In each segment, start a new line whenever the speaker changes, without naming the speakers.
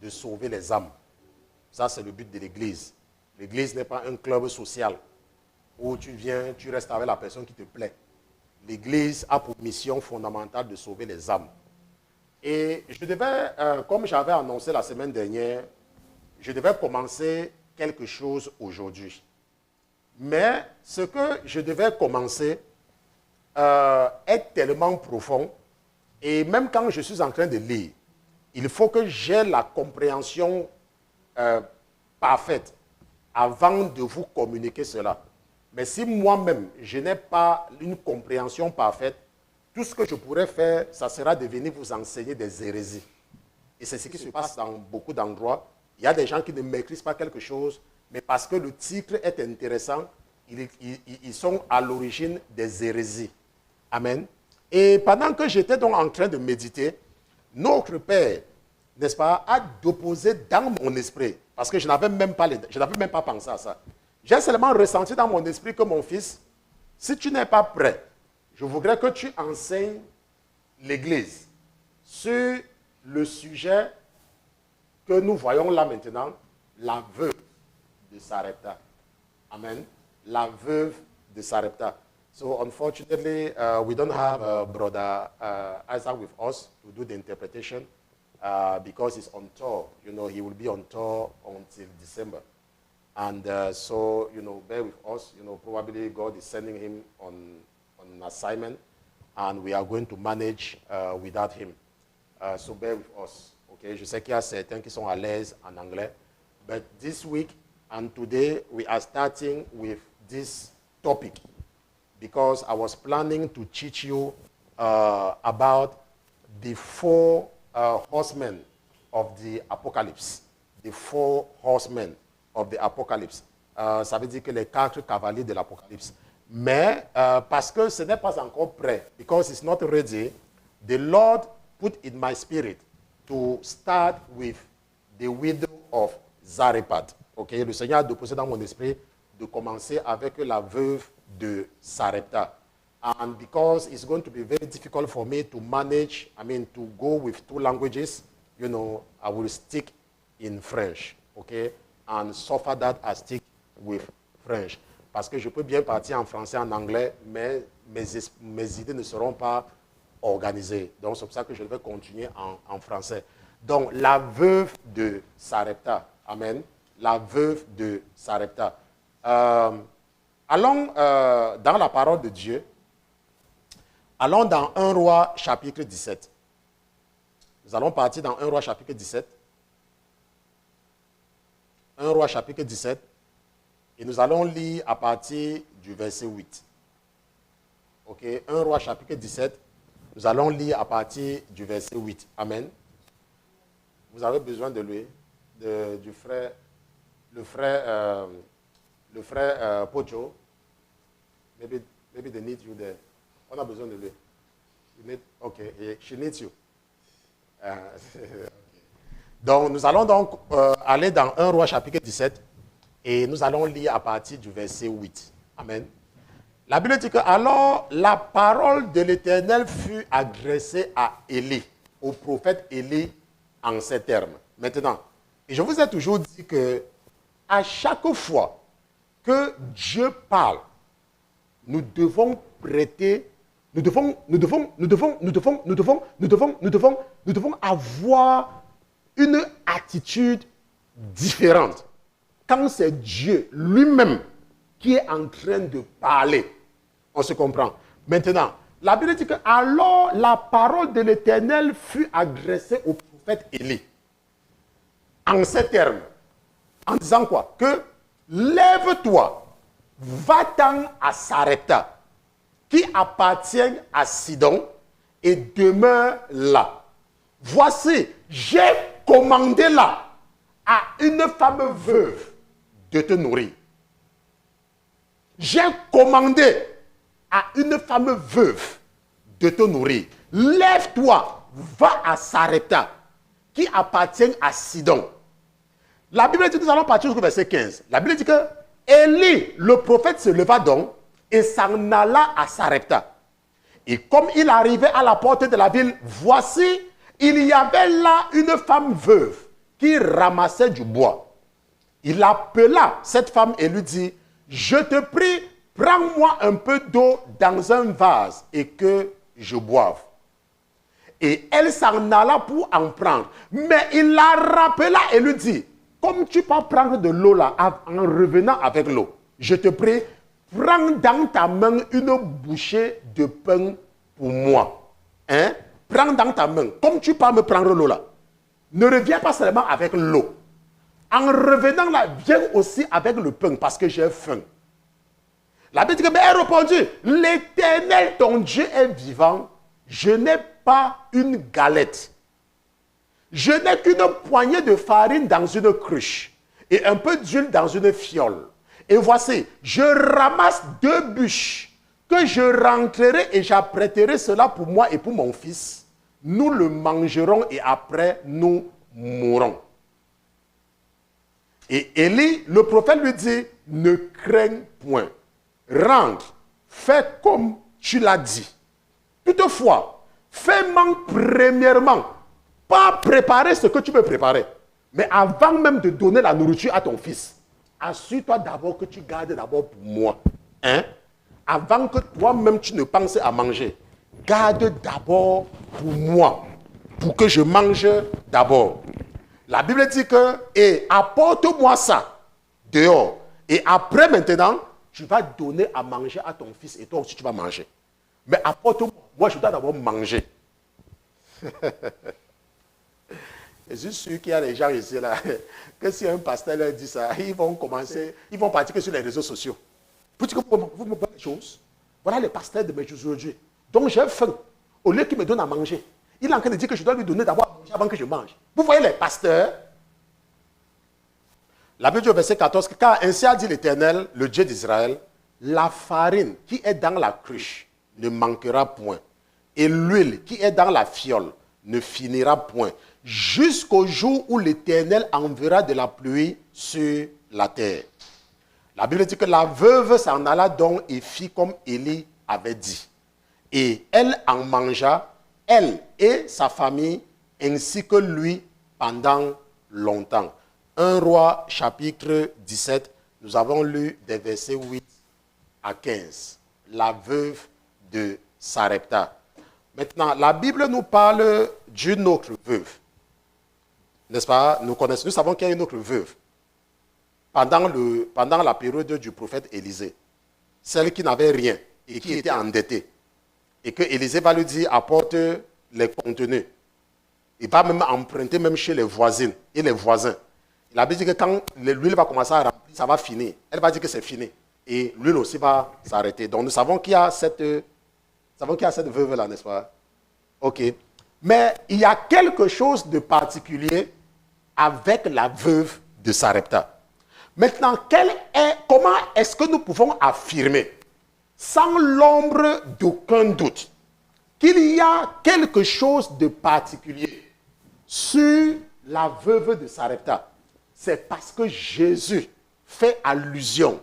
De sauver les âmes. Ça, c'est le but de l'église. L'église n'est pas un club social où tu viens, tu restes avec la personne qui te plaît. L'église a pour mission fondamentale de sauver les âmes. Et je devais, comme j'avais annoncé la semaine dernière, je devais commencer quelque chose aujourd'hui. Mais ce que je devais commencer est tellement profond. Et même quand je suis en train de lire, il faut que j'ai la compréhension parfaite avant de vous communiquer cela. Mais si moi-même, je n'ai pas une compréhension parfaite, tout ce que je pourrais faire, ça sera de venir vous enseigner des hérésies. Et c'est ce qui se passe dans beaucoup d'endroits. Il y a des gens qui ne maîtrisent pas quelque chose, mais parce que le titre est intéressant, ils sont à l'origine des hérésies. Amen. Et pendant que j'étais donc en train de méditer, notre Père, n'est-ce pas, a déposé dans mon esprit, parce que je n'avais même pas pensé à ça. J'ai seulement ressenti dans mon esprit que mon fils, si tu n'es pas prêt, je voudrais que tu enseignes l'Église sur le sujet que nous voyons là maintenant, la veuve de Sarepta. Amen. La veuve de Sarepta. So unfortunately, we don't have Brother Isaac with us to do the interpretation because he's on tour. You know, he will be on tour until December. And so, you know, bear with us. You know, probably God is sending him on an assignment, and we are going to manage without him. So bear with us. Okay, je sais qu'il y a certains qui sont à l'aise en anglais. But this week and today, we are starting with this topic, because I was planning to teach you about the four horsemen of the Apocalypse. The four horsemen of the Apocalypse. Ça veut dire que les 4 cavaliers de l'Apocalypse. Mais parce que ce n'est pas encore prêt, because it's not ready, the Lord put in my spirit to start with the widow of Zarephath. Okay? Le Seigneur a déposé dans mon esprit de commencer avec la veuve de Sarepta. And because it's going to be very difficult for me to manage, to go with 2 languages, you know, I will stick in French, okay? And suffer that I stick with French. Parce que je peux bien partir en français, en anglais, mais mes idées ne seront pas organisées. Donc, c'est pour ça que je vais continuer en français. Donc, la veuve de Sarepta. Amen. La veuve de Sarepta. Allons dans la parole de Dieu. Allons dans 1 Roi chapitre 17. Nous allons partir dans 1 Roi chapitre 17. 1 Roi chapitre 17. Et nous allons lire à partir du verset 8. Ok, 1 Roi chapitre 17. Nous allons lire à partir du verset 8. Amen. Vous avez besoin de lui, du frère, le frère Pocho. Maybe they need you there. On a besoin de lui. Okay, she needs you. Donc, nous allons donc aller dans 1 Roi chapitre 17 et nous allons lire à partir du verset 8. Amen. La Bible dit que alors la parole de l'Éternel fut adressée à Élie, au prophète Élie, en ces termes. Maintenant, et je vous ai toujours dit que à chaque fois que Dieu parle, nous devons prêter nous devons avoir une attitude différente. Quand c'est Dieu lui-même qui est en train de parler, on se comprend. Maintenant, la Bible dit que alors la parole de l'Éternel fut adressée au prophète Élie. En ces termes, en disant quoi? Que lève-toi, va-t'en à Sarepta, qui appartient à Sidon, et demeure là. Voici, j'ai commandé là à une femme veuve de te nourrir. J'ai commandé à une femme veuve de te nourrir. Lève-toi, va à Sarepta, qui appartient à Sidon. La Bible dit, nous allons partir au verset 15. La Bible dit que Élie, le prophète, se leva donc et s'en alla à Sarepta. Et comme il arrivait à la porte de la ville, voici, il y avait là une femme veuve qui ramassait du bois. Il appela cette femme et lui dit, je te prie, prends-moi un peu d'eau dans un vase et que je boive. Et elle s'en alla pour en prendre. Mais il la rappela et lui dit, comme tu peux prendre de l'eau là, en revenant avec l'eau, je te prie, prends dans ta main une bouchée de pain pour moi. Hein? Prends dans ta main, comme tu peux me prendre l'eau là. Ne reviens pas seulement avec l'eau. En revenant là, viens aussi avec le pain parce que j'ai faim. La Bible dit que, mais elle répondit, l'Éternel, ton Dieu est vivant, je n'ai pas une galette. Je n'ai qu'une poignée de farine dans une cruche et un peu d'huile dans une fiole. Et voici, je ramasse 2 bûches que je rentrerai et j'apprêterai cela pour moi et pour mon fils. Nous le mangerons et après nous mourrons. Et Élie, le prophète lui dit, ne crains point. Rentre, fais comme tu l'as dit. Toutefois, fais-moi premièrement, pas préparer ce que tu veux préparer, mais avant même de donner la nourriture à ton fils, assure-toi d'abord que tu gardes d'abord pour moi. Hein? Avant que toi-même tu ne penses à manger, garde d'abord pour moi, pour que je mange d'abord. La Bible dit que, et apporte-moi ça dehors, et après maintenant, tu vas donner à manger à ton fils et toi aussi tu vas manger. Mais apporte-moi, moi je dois d'abord manger. Je suis sûr qu'il y a des gens ici là, que si un pasteur leur dit ça, ils vont partir sur les réseaux sociaux. Pour dire que vous me parlez des choses. Voilà les pasteurs de mes jours aujourd'hui. Donc j'ai faim. Au lieu qu'il me donne à manger, il est en train de dire que je dois lui donner d'abord à manger avant que je mange. Vous voyez les pasteurs? La Bible dit au verset 14, car ainsi a dit l'Éternel, le Dieu d'Israël, la farine qui est dans la cruche ne manquera point, et l'huile qui est dans la fiole ne finira point, jusqu'au jour où l'Éternel enverra de la pluie sur la terre. La Bible dit que la veuve s'en alla donc et fit comme Élie avait dit. Et elle en mangea, elle et sa famille, ainsi que lui, pendant longtemps. 1 Roi, chapitre 17, nous avons lu des versets 8 à 15. La veuve de Sarepta. Maintenant, la Bible nous parle d'une autre veuve. N'est-ce pas? Nous savons qu'il y a une autre veuve. Pendant la période du prophète Élisée. Celle qui n'avait rien et qui était endettée. Et que Élisée va lui dire, apporte les contenus. Il va même emprunter même chez les voisines et les voisins. Il a dit que quand l'huile va commencer à remplir, ça va finir. Elle va dire que c'est fini. Et l'huile aussi va s'arrêter. Donc nous savons qu'il y a cette veuve-là, n'est-ce pas? Ok. Mais il y a quelque chose de particulier avec la veuve de Sarepta. Maintenant, comment est-ce que nous pouvons affirmer, sans l'ombre d'aucun doute, qu'il y a quelque chose de particulier sur la veuve de Sarepta? C'est parce que Jésus fait allusion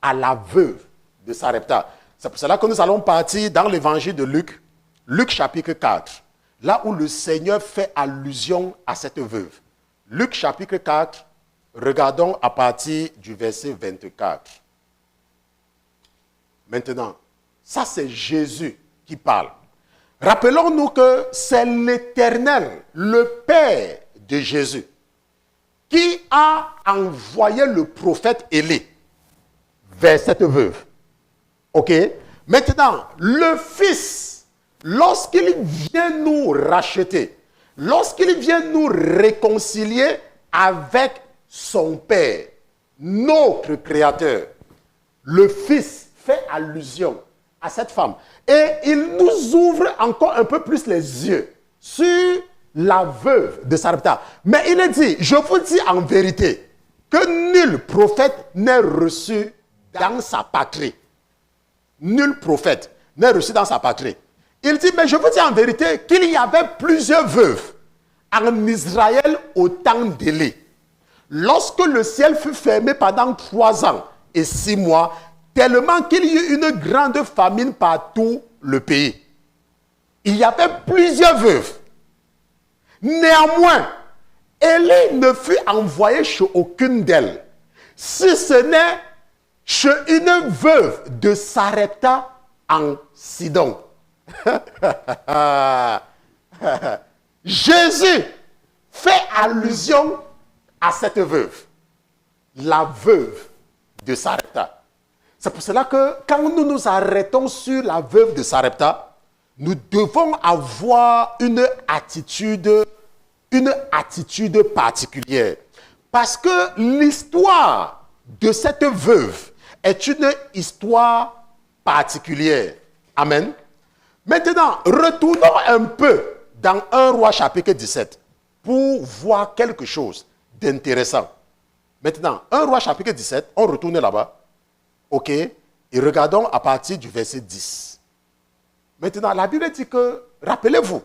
à la veuve de Sarepta. C'est pour cela que nous allons partir dans l'évangile de Luc, Luc chapitre 4, là où le Seigneur fait allusion à cette veuve. Luc chapitre 4, regardons à partir du verset 24. Maintenant, ça c'est Jésus qui parle. Rappelons-nous que c'est l'Éternel, le Père de Jésus, qui a envoyé le prophète Élie vers cette veuve. Ok? Maintenant, le Fils, lorsqu'il vient nous racheter, lorsqu'il vient nous réconcilier avec son Père, notre Créateur, le Fils fait allusion à cette femme. Et il nous ouvre encore un peu plus les yeux sur la veuve de Sarepta. Mais il est dit, je vous dis en vérité, que nul prophète n'est reçu dans sa patrie. Nul prophète n'est reçu dans sa patrie. Il dit, mais je vous dis en vérité qu'il y avait plusieurs veuves en Israël au temps d'Élie. Lorsque le ciel fut fermé pendant 3 ans et 6 mois, tellement qu'il y eut une grande famine par tout le pays. Il y avait plusieurs veuves. Néanmoins, Élie ne fut envoyé chez aucune d'elles, si ce n'est chez une veuve de Sarepta en Sidon. Jésus fait allusion à cette veuve, la veuve de Sarepta. C'est pour cela que quand nous nous arrêtons sur la veuve de Sarepta, nous devons avoir une attitude particulière. Parce que l'histoire de cette veuve est une histoire particulière. Amen. Maintenant, retournons un peu dans 1 Roi chapitre 17 pour voir quelque chose d'intéressant. Maintenant, 1 Roi chapitre 17, on retourne là-bas. Ok, et regardons à partir du verset 10. Maintenant, la Bible dit que, rappelez-vous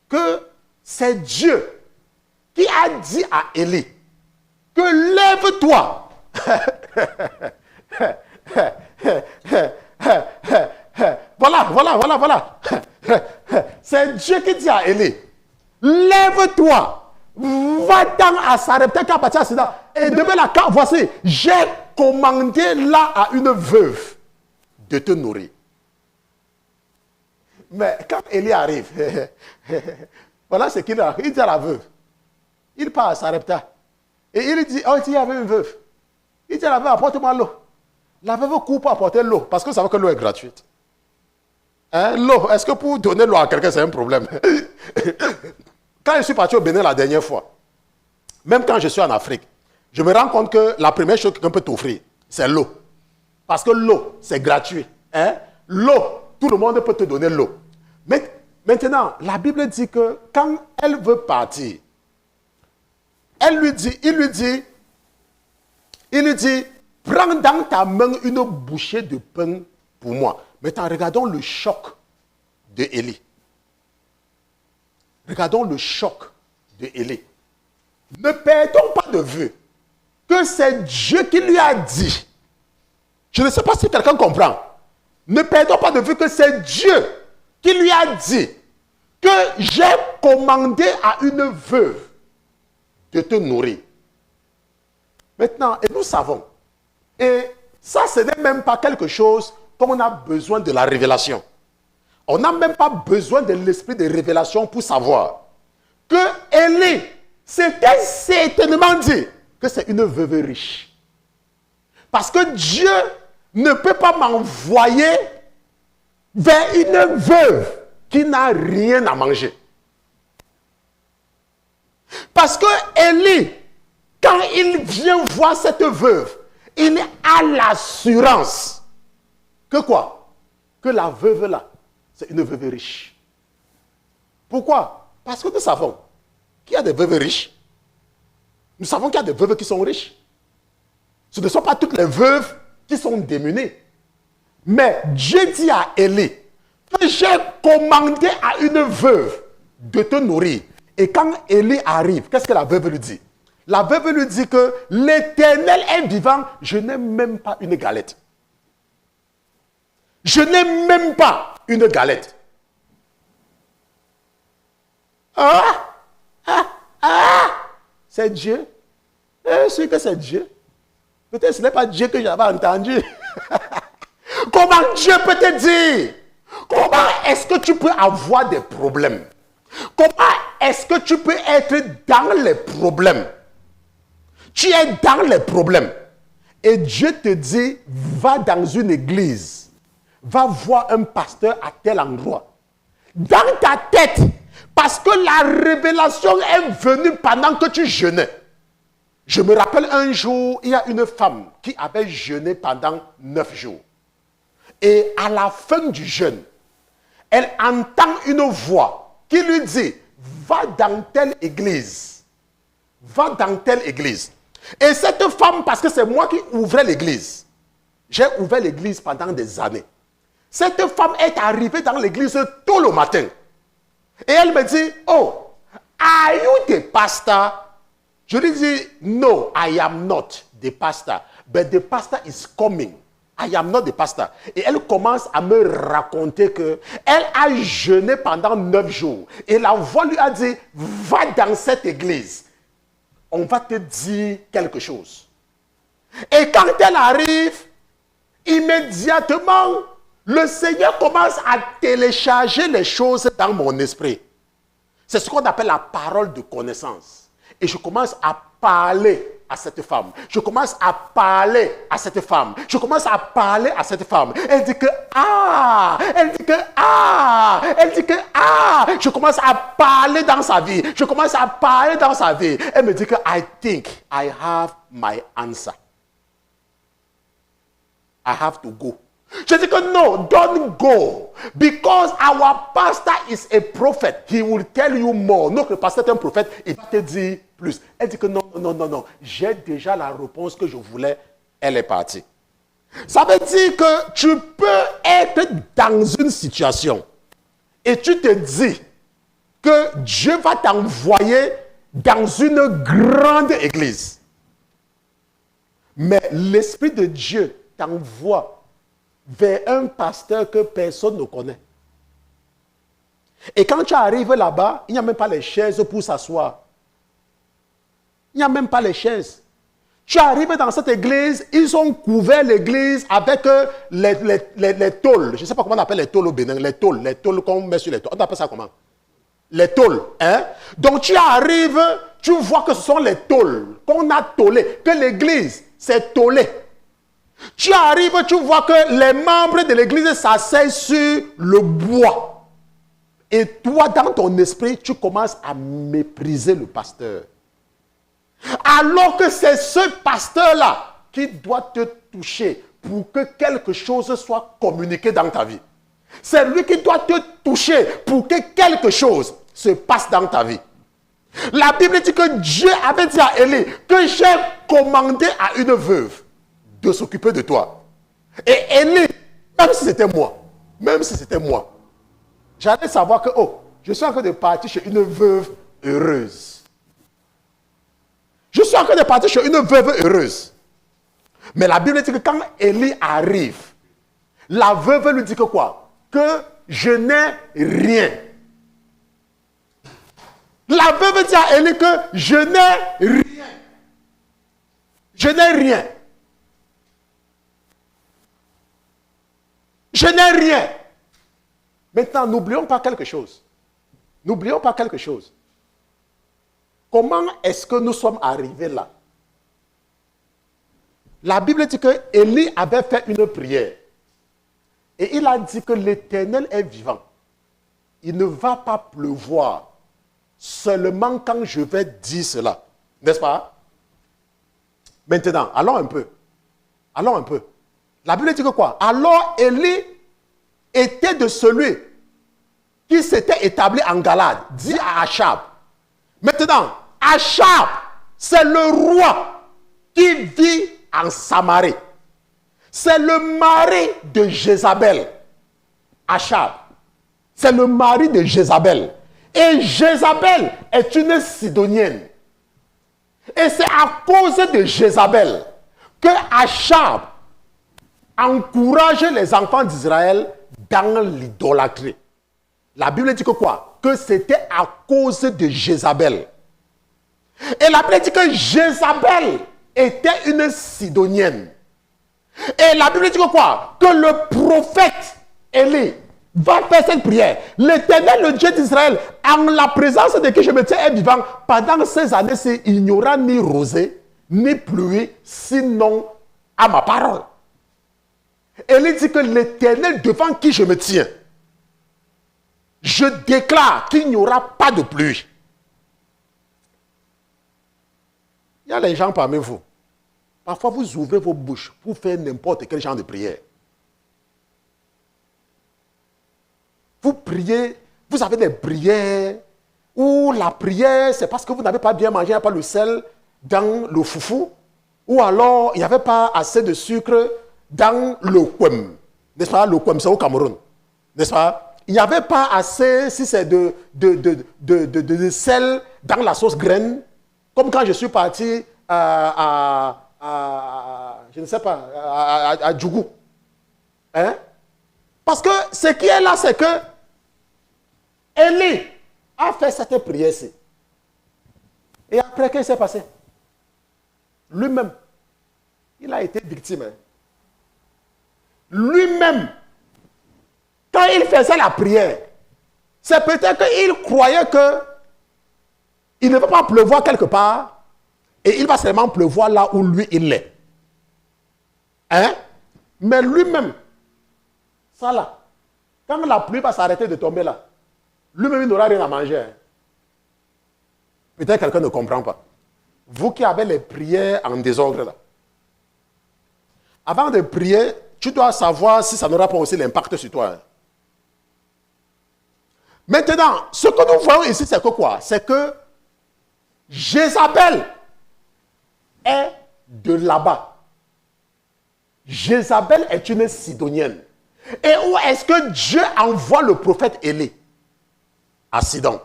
que c'est Dieu qui a dit à Élie que lève-toi. Voilà. C'est Dieu qui dit à Élie, lève-toi, va-t'en à Sarepta qui appartient à Sidon. Et demain là, voici, j'ai commandé là à une veuve de te nourrir. Mais quand Élie arrive, voilà ce qu'il a. Il dit à la veuve, il part à Sarepta. Et il dit, oh, il y avait une veuve. Il dit à la veuve, apporte-moi l'eau. La veuve court pour apporter l'eau, parce que vous savez que l'eau est gratuite. Hein? L'eau, est-ce que pour donner l'eau à quelqu'un, c'est un problème? Quand je suis parti au Bénin la dernière fois, même quand je suis en Afrique, je me rends compte que la première chose que quelqu'un peut t'offrir, c'est l'eau. Parce que l'eau, c'est gratuit. Hein? L'eau, tout le monde peut te donner l'eau. Mais maintenant, la Bible dit que quand elle veut partir, il lui dit, prends dans ta main une bouchée de pain pour moi. Maintenant, regardons le choc de Élie. Regardons le choc de Élie. Ne perdons pas de vue que c'est Dieu qui lui a dit. Je ne sais pas si quelqu'un comprend. Ne perdons pas de vue que c'est Dieu qui lui a dit que j'ai commandé à une veuve de te nourrir. Maintenant, et nous savons, et ça, ce n'est même pas quelque chose qu'on a besoin de la révélation. On n'a même pas besoin de l'esprit de révélation pour savoir que Élie s'était certainement dit que c'est une veuve riche. Parce que Dieu ne peut pas m'envoyer vers une veuve qui n'a rien à manger. Parce que Élie, quand il vient voir cette veuve, il a l'assurance que quoi? Que la veuve là, c'est une veuve riche. Pourquoi? Parce que nous savons qu'il y a des veuves riches. Nous savons qu'il y a des veuves qui sont riches. Ce ne sont pas toutes les veuves qui sont démunies. Mais Dieu dit à Élie que j'ai commandé à une veuve de te nourrir. Et quand Élie arrive, qu'est-ce que la veuve lui dit? La veuve lui dit que l'Éternel est vivant, je n'ai même pas une galette. Je n'ai même pas une galette. C'est Dieu. C'est que c'est Dieu. Peut-être que ce n'est pas Dieu que j'avais entendu. Comment Comment Dieu peut te dire? Comment est-ce que tu peux avoir des problèmes? Comment est-ce que tu peux être dans les problèmes? Tu es dans les problèmes. Et Dieu te dit, va dans une église. Va voir un pasteur à tel endroit. Dans ta tête. Parce que la révélation est venue pendant que tu jeûnais. Je me rappelle un jour, il y a une femme qui avait jeûné pendant 9 jours. Et à la fin du jeûne, elle entend une voix qui lui dit, va dans telle église. Va dans telle église. Et cette femme, parce que c'est moi qui ouvrais l'église, j'ai ouvert l'église pendant des années. Cette femme est arrivée dans l'église tôt le matin. Et elle me dit, oh, are you the pastor? Je lui dis, no, I am not the pastor. But the pastor is coming. I am not the pastor. Et elle commence à me raconter que elle a jeûné pendant 9 jours. Et la voix lui a dit, va dans cette église. On va te dire quelque chose. Et quand elle arrive, immédiatement, le Seigneur commence à télécharger les choses dans mon esprit. C'est ce qu'on appelle la parole de connaissance. Et je commence à parler à cette femme. Je commence à parler à cette femme. Je commence à parler à cette femme. Elle dit que ah, elle dit que ah, elle dit que ah. Je commence à parler dans sa vie. Je commence à parler dans sa vie. Elle me dit que I think I have my answer. I have to go. Je dis que no, don't go. Because our pastor is a prophet. He will tell you more. Donc le pasteur est un prophète, il va te dire plus. Elle dit que non, non, non, non. J'ai déjà la réponse que je voulais. Elle est partie. Ça veut dire que tu peux être dans une situation et tu te dis que Dieu va t'envoyer dans une grande église. Mais l'Esprit de Dieu t'envoie vers un pasteur que personne ne connaît. Et quand tu arrives là-bas, il n'y a même pas les chaises pour s'asseoir. Il n'y a même pas les chaises. Tu arrives dans cette église, ils ont couvert l'église avec les tôles. Je ne sais pas comment on appelle les tôles au Bénin. Les tôles qu'on met sur les tôles. On appelle ça comment? Les tôles. Hein? Donc tu arrives, tu vois que ce sont les tôles qu'on a tôlées, que l'église s'est tôlée. Tu arrives, tu vois que les membres de l'église s'asseyent sur le bois. Et toi, dans ton esprit, tu commences à mépriser le pasteur. Alors que c'est ce pasteur-là qui doit te toucher pour que quelque chose soit communiqué dans ta vie. C'est lui qui doit te toucher pour que quelque chose se passe dans ta vie. La Bible dit que Dieu avait dit à Élie que j'ai commandé à une veuve de s'occuper de toi. Et Élie, même si c'était moi, j'allais savoir que, oh, je suis en train de partir chez une veuve heureuse. Je suis en train de partir chez une veuve heureuse. Mais la Bible dit que quand Élie arrive, la veuve lui dit que quoi? Que je n'ai rien. La veuve dit à Élie que je n'ai rien. Je n'ai rien. Je n'ai rien. Maintenant, n'oublions pas quelque chose. N'oublions pas quelque chose. Comment est-ce que nous sommes arrivés là? La Bible dit que Élie avait fait une prière. Et il a dit que l'Éternel est vivant. Il ne va pas pleuvoir seulement quand je vais dire cela. N'est-ce pas? Maintenant, allons un peu. Allons un peu. La Bible dit que quoi? Alors Élie était de celui qui s'était établi en Galade, dit à Achab. Maintenant, Achab, c'est le roi qui vit en Samarie. C'est le mari de Jézabel. Achab, c'est le mari de Jézabel. Et Jézabel est une Sidonienne. Et c'est à cause de Jézabel que Achab encourage les enfants d'Israël dans l'idolâtrie. La Bible dit que quoi? Que c'était à cause de Jézabel. Et la Bible dit que Jézabel était une Sidonienne. Et la Bible dit que quoi? Que le prophète Élie va faire cette prière. L'Éternel, le Dieu d'Israël, en la présence de qui je me tiens est vivant, pendant ces années-ci, il n'y aura ni rosée, ni pluie, sinon à ma parole. Élie dit que l'Éternel devant qui je me tiens, je déclare qu'il n'y aura pas de pluie. Il y a les gens parmi vous. Parfois, vous ouvrez vos bouches pour faire n'importe quel genre de prière. Vous priez, vous avez des prières où la prière, c'est parce que vous n'avez pas bien mangé, il n'y a pas le sel dans le foufou, ou alors il n'y avait pas assez de sucre dans le kwem. N'est-ce pas? Le kwem, c'est au Cameroun. N'est-ce pas? Il n'y avait pas assez, si c'est de sel dans la sauce graine, comme quand je suis parti je ne sais pas, à Djougou. Hein? Parce que ce qui est là, c'est que Élie a fait cette prière-ci. Et après, qu'est-ce qui s'est passé? Lui-même, il a été victime. Hein? Lui-même, quand il faisait la prière, c'est peut-être qu'il croyait que il ne va pas pleuvoir quelque part et il va seulement pleuvoir là où lui il est. Hein? Mais lui-même, ça là, quand la pluie va s'arrêter de tomber là, lui-même il n'aura rien à manger. Hein? Peut-être quelqu'un ne comprend pas. Vous qui avez les prières en désordre là, avant de prier, tu dois savoir si ça n'aura pas aussi l'impact sur toi. Hein? Maintenant, ce que nous voyons ici, c'est que quoi? C'est que Jézabel est de là-bas. Jézabel est une Sidonienne. Et où est-ce que Dieu envoie le prophète Élie? À Sidon,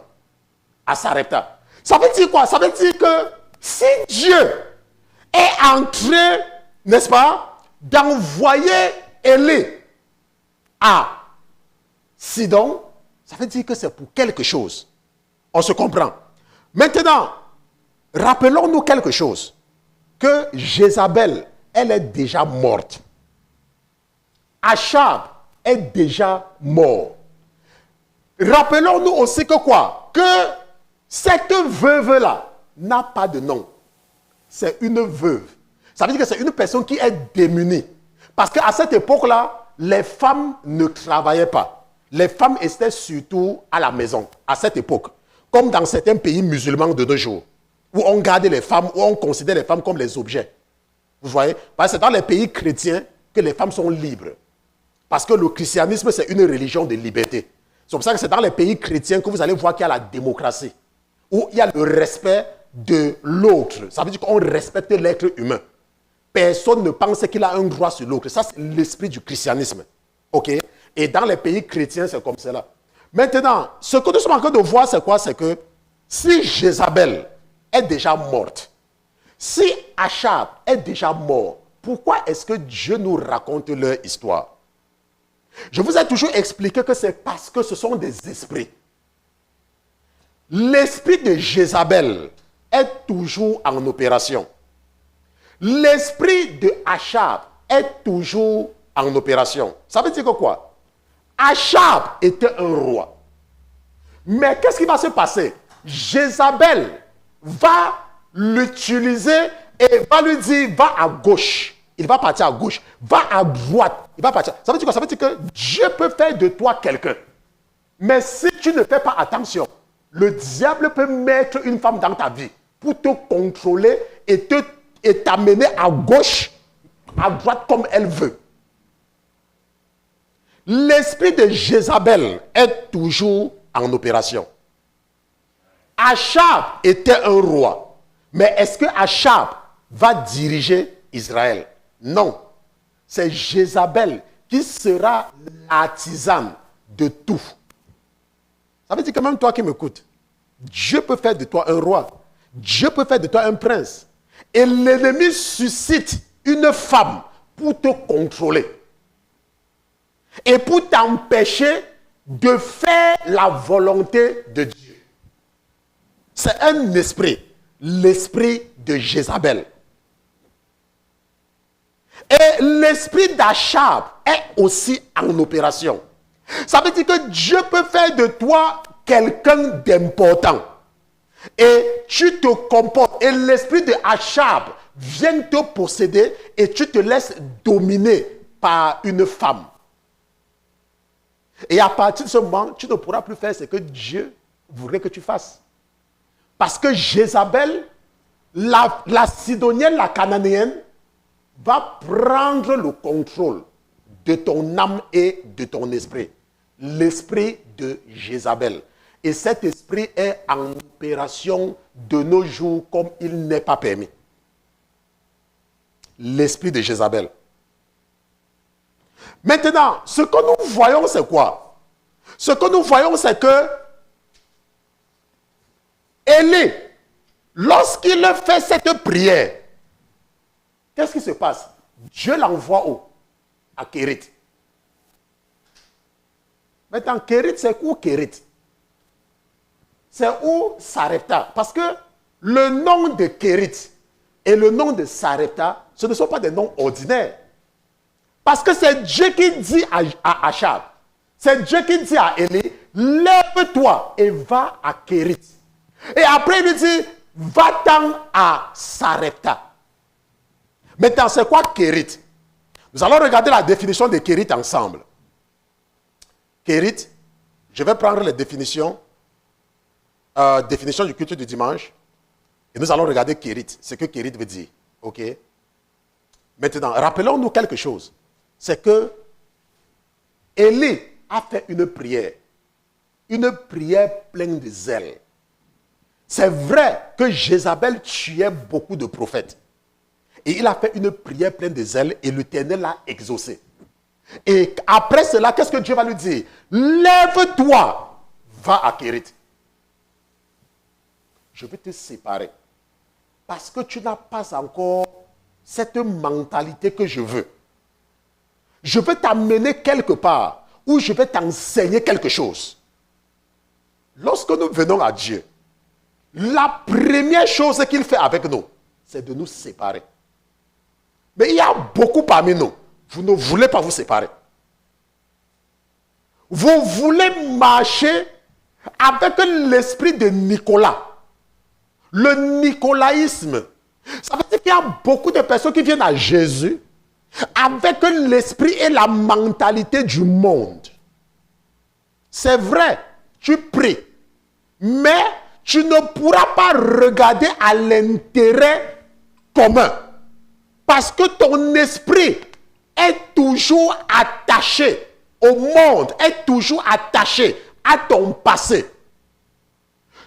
à Sarepta. Ça veut dire quoi? Ça veut dire que si Dieu est en train, n'est-ce pas, d'envoyer Élie à Sidon, ça veut dire que c'est pour quelque chose. On se comprend. Maintenant, rappelons-nous quelque chose. Que Jézabel, elle est déjà morte. Achab est déjà mort. Rappelons-nous aussi que quoi? Que cette veuve-là n'a pas de nom. C'est une veuve. Ça veut dire que c'est une personne qui est démunie. Parce qu'à cette époque-là, les femmes ne travaillaient pas. Les femmes étaient surtout à la maison, à cette époque. Comme dans certains pays musulmans de nos jours, où on gardait les femmes, où on considère les femmes comme les objets. Vous voyez? Parce que c'est dans les pays chrétiens que les femmes sont libres. Parce que le christianisme, c'est une religion de liberté. C'est pour ça que c'est dans les pays chrétiens que vous allez voir qu'il y a la démocratie, où il y a le respect de l'autre. Ça veut dire qu'on respecte l'être humain. Personne ne pense qu'il a un droit sur l'autre. Ça, c'est l'esprit du christianisme. OK? Et dans les pays chrétiens, c'est comme cela. Maintenant, ce que nous sommes en train de voir, c'est quoi? C'est que si Jézabel est déjà morte, si Achab est déjà mort, pourquoi est-ce que Dieu nous raconte leur histoire? Je vous ai toujours expliqué que c'est parce que ce sont des esprits. L'esprit de Jézabel est toujours en opération. L'esprit de Achab est toujours en opération. Ça veut dire que quoi? Achab était un roi. Mais qu'est-ce qui va se passer? Jézabel va l'utiliser et va lui dire, va à gauche. Il va partir à gauche. Va à droite. Il va partir. Ça veut dire quoi? Ça veut dire que Dieu peut faire de toi quelqu'un. Mais si tu ne fais pas attention, le diable peut mettre une femme dans ta vie pour te contrôler et t'amener à gauche, à droite comme elle veut. L'esprit de Jézabel est toujours en opération. Achab était un roi. Mais est-ce que Achab va diriger Israël? Non. C'est Jézabel qui sera l'artisane de tout. Ça veut dire que même toi qui m'écoutes, Dieu peut faire de toi un roi. Dieu peut faire de toi un prince. Et l'ennemi suscite une femme pour te contrôler. Et pour t'empêcher de faire la volonté de Dieu. C'est un esprit, l'esprit de Jézabel. Et l'esprit d'Achab est aussi en opération. Ça veut dire que Dieu peut faire de toi quelqu'un d'important. Et tu te comportes. Et l'esprit de Achab vient te posséder et tu te laisses dominer par une femme. Et à partir de ce moment, tu ne pourras plus faire ce que Dieu voudrait que tu fasses. Parce que Jézabel, la Sidonienne, la Cananéenne, va prendre le contrôle de ton âme et de ton esprit. L'esprit de Jézabel. Et cet esprit est en opération de nos jours comme il n'est pas permis. L'esprit de Jézabel. Maintenant, ce que nous voyons, c'est quoi? Ce que nous voyons, c'est que Élie, lorsqu'il fait cette prière, qu'est-ce qui se passe? Dieu l'envoie où? À Kérit. Maintenant, Kérit, c'est où Kérit? C'est où Sarepta? Parce que le nom de Kérit et le nom de Sarepta, ce ne sont pas des noms ordinaires. Parce que c'est Dieu qui dit à Achab, c'est Dieu qui dit à Élie, lève-toi et va à Kérit. Et après, il lui dit, va-t'en à Sarepta. Maintenant, c'est quoi Kérit? Nous allons regarder la définition de Kérit ensemble. Kérit, je vais prendre les définitions du culte du dimanche. Et nous allons regarder Kérit, ce que Kérit veut dire. Ok? Maintenant, rappelons-nous quelque chose. C'est que Élie a fait une prière pleine de zèle. C'est vrai que Jézabel tuait beaucoup de prophètes. Et il a fait une prière pleine de zèle et l'Éternel l'a exaucé. Et après cela, qu'est-ce que Dieu va lui dire? Lève-toi, va à Kérit. Je vais te séparer. Parce que tu n'as pas encore cette mentalité que je veux. Je veux t'amener quelque part où je vais t'enseigner quelque chose. Lorsque nous venons à Dieu, la première chose qu'il fait avec nous, c'est de nous séparer. Mais il y a beaucoup parmi nous, vous ne voulez pas vous séparer. Vous voulez marcher avec l'esprit de Nicolas. Le nicolaïsme. Ça veut dire qu'il y a beaucoup de personnes qui viennent à Jésus avec l'esprit et la mentalité du monde. C'est vrai, tu pries, mais tu ne pourras pas regarder à l'intérêt commun. Parce que ton esprit est toujours attaché au monde, est toujours attaché à ton passé.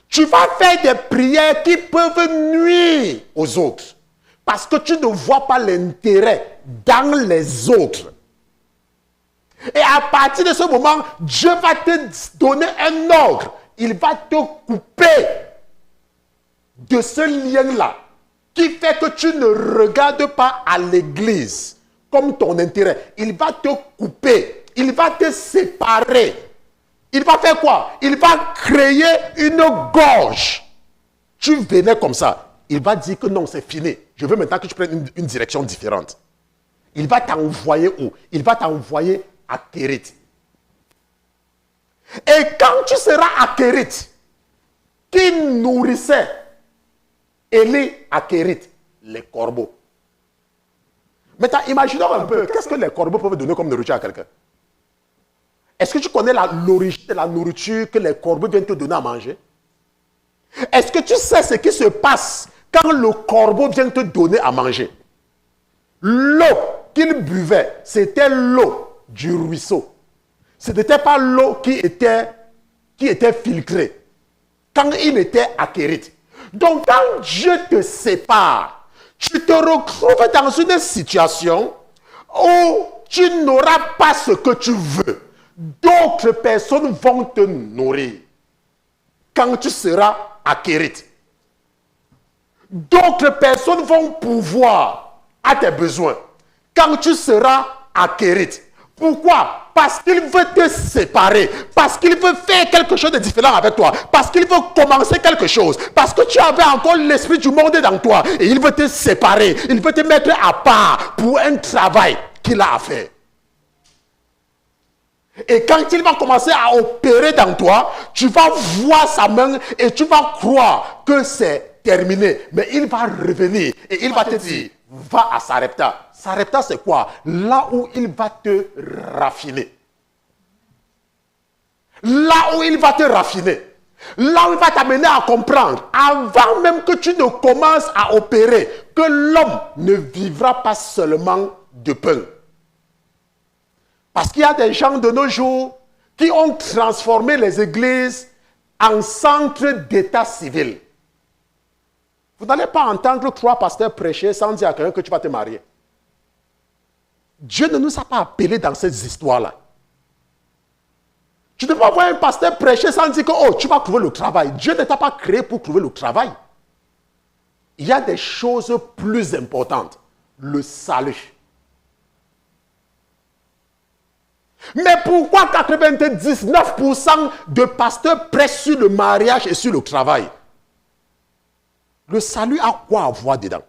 Tu vas faire des prières qui peuvent nuire aux autres. Parce que tu ne vois pas l'intérêt dans les autres. Et à partir de ce moment, Dieu va te donner un ordre. Il va te couper de ce lien-là qui fait que tu ne regardes pas à l'église comme ton intérêt. Il va te couper. Il va te séparer. Il va faire quoi? Il va créer une gorge. Tu venais comme ça. Il va dire que non, c'est fini. Je veux maintenant que tu prennes une direction différente. Il va t'envoyer où? Il va t'envoyer à Kérit. Et quand tu seras à Kérit, qui nourrissait Élie à Kérit? Les corbeaux. Maintenant, imaginons un peu, qu'est-ce que les corbeaux peuvent donner comme nourriture à quelqu'un? Est-ce que tu connais l'origine de la nourriture que les corbeaux viennent te donner à manger? Est-ce que tu sais ce qui se passe quand le corbeau vient te donner à manger? L'eau qu'il buvait, c'était l'eau du ruisseau. Ce n'était pas l'eau qui était filtrée quand il était à Kérit. Donc, quand Dieu te sépare, tu te retrouves dans une situation où tu n'auras pas ce que tu veux. D'autres personnes vont te nourrir quand tu seras à Kérit. D'autres personnes vont pouvoir à tes besoins quand tu seras à Kérit. Pourquoi? Parce qu'il veut te séparer. Parce qu'il veut faire quelque chose de différent avec toi. Parce qu'il veut commencer quelque chose. Parce que tu avais encore l'esprit du monde dans toi. Et il veut te séparer. Il veut te mettre à part pour un travail qu'il a à faire. Et quand il va commencer à opérer dans toi, tu vas voir sa main et tu vas croire que c'est terminé. Mais il va revenir et il va te dire, va à Sarepta. Sarepta, c'est quoi? Là où il va te raffiner. Là où il va te raffiner. Là où il va t'amener à comprendre, avant même que tu ne commences à opérer, que l'homme ne vivra pas seulement de pain. Parce qu'il y a des gens de nos jours qui ont transformé les églises en centre d'état civil. Vous n'allez pas entendre 3 pasteurs prêcher sans dire à quelqu'un que tu vas te marier. Dieu ne nous a pas appelés dans ces histoires-là. Tu ne peux pas voir un pasteur prêcher sans dire que oh, tu vas trouver le travail. Dieu ne t'a pas créé pour trouver le travail. Il y a des choses plus importantes. Le salut. Mais pourquoi 99% de pasteurs prêchent sur le mariage et sur le travail? Le salut a quoi à voir dedans?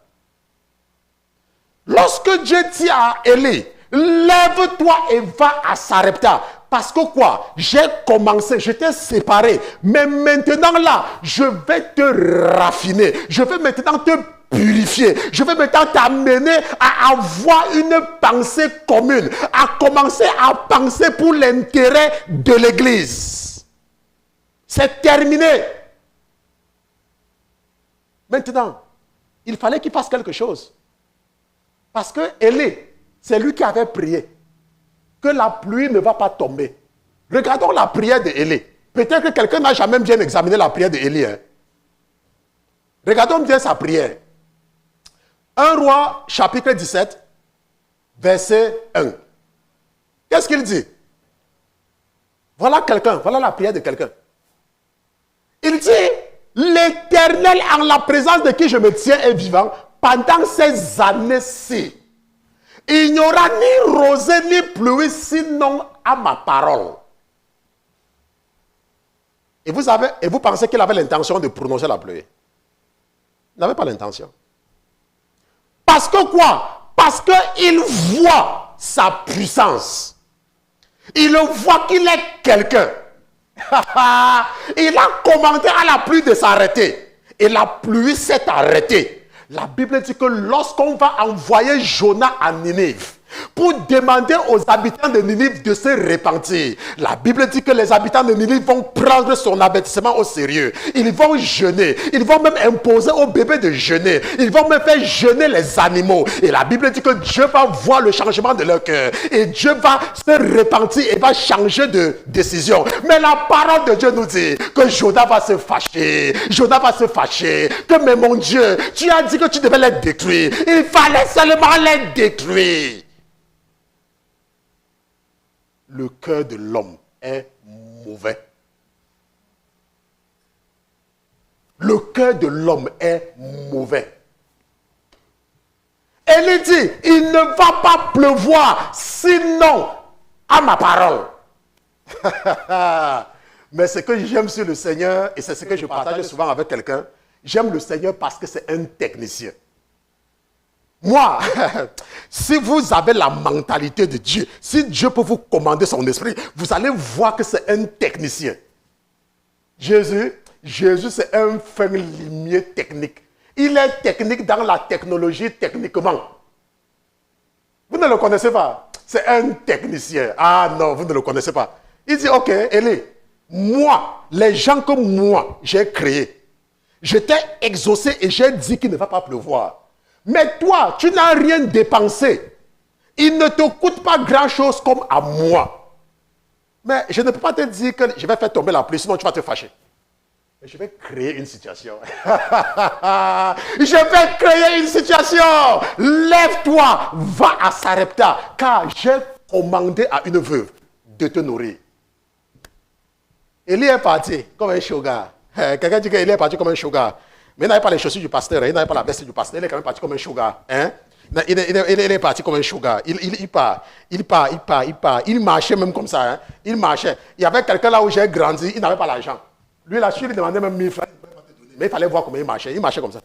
Lorsque Dieu dit à Élie, lève-toi et va à Sarepta. Parce que quoi? J'ai commencé, je t'ai séparé. Mais maintenant là, je vais te raffiner. Je vais maintenant te purifier. Je vais maintenant t'amener à avoir une pensée commune. À commencer à penser pour l'intérêt de l'Église. C'est terminé. Maintenant, il fallait qu'il fasse quelque chose. Parce que Élie, c'est lui qui avait prié que la pluie ne va pas tomber. Regardons la prière d'Élie. Peut-être que quelqu'un n'a jamais bien examiné la prière d'Élie. Hein? Regardons bien sa prière. 1 Roi, chapitre 17, verset 1. Qu'est-ce qu'il dit? Voilà quelqu'un, voilà la prière de quelqu'un. Il dit, l'Éternel en la présence de qui je me tiens est vivant pendant ces années-ci. Il n'y aura ni rosée ni pluie sinon à ma parole. Et vous pensez qu'il avait l'intention de prononcer la pluie? Il n'avait pas l'intention. Parce que quoi? Parce qu'il voit sa puissance. Il voit qu'il est quelqu'un. Il a commandé à la pluie de s'arrêter. Et la pluie s'est arrêtée. La Bible dit que lorsqu'on va envoyer Jonas à Ninive pour demander aux habitants de Ninive de se repentir, la Bible dit que les habitants de Ninive vont prendre son avertissement au sérieux. Ils vont jeûner. Ils vont même imposer aux bébés de jeûner. Ils vont même faire jeûner les animaux. Et la Bible dit que Dieu va voir le changement de leur cœur. Et Dieu va se repentir et va changer de décision. Mais la parole de Dieu nous dit que Jonas va se fâcher. Jonas va se fâcher. Que mais mon Dieu, tu as dit que tu devais les détruire. Il fallait seulement les détruire. Le cœur de l'homme est mauvais. Le cœur de l'homme est mauvais. Elle dit, il ne va pas pleuvoir, sinon à ma parole. Mais ce que j'aime sur le Seigneur, et c'est ce que je partage souvent avec quelqu'un, j'aime le Seigneur parce que c'est un technicien. Moi, si vous avez la mentalité de Dieu, si Dieu peut vous commander son esprit, vous allez voir que c'est un technicien. Jésus, c'est un fin limier technique. Il est technique dans la technologie techniquement. Vous ne le connaissez pas? C'est un technicien. Ah non, vous ne le connaissez pas. Il dit, ok, Élie, moi, les gens que moi, j'ai créés, je t'ai exaucé et j'ai dit qu'il ne va pas pleuvoir. Mais toi, tu n'as rien dépensé. Il ne te coûte pas grand-chose comme à moi. Mais je ne peux pas te dire que je vais faire tomber la pluie, sinon tu vas te fâcher. Mais je vais créer une situation. Je vais créer une situation. Lève-toi, va à Sarepta, car j'ai commandé à une veuve de te nourrir. Élie est parti comme un shogun. Quelqu'un dit qu'Élie est parti comme un shogun. Mais il n'avait pas les chaussures du pasteur, il n'avait pas la veste du pasteur, il est quand même parti comme un shogun. Hein? Il est parti comme un sugar. Il part. Il marchait même comme ça. Hein. Il marchait. Il y avait quelqu'un là où j'ai grandi, il n'avait pas l'argent. Lui, là, je lui demandais même 1000 francs. Mais il fallait voir comment il marchait. Il marchait comme ça.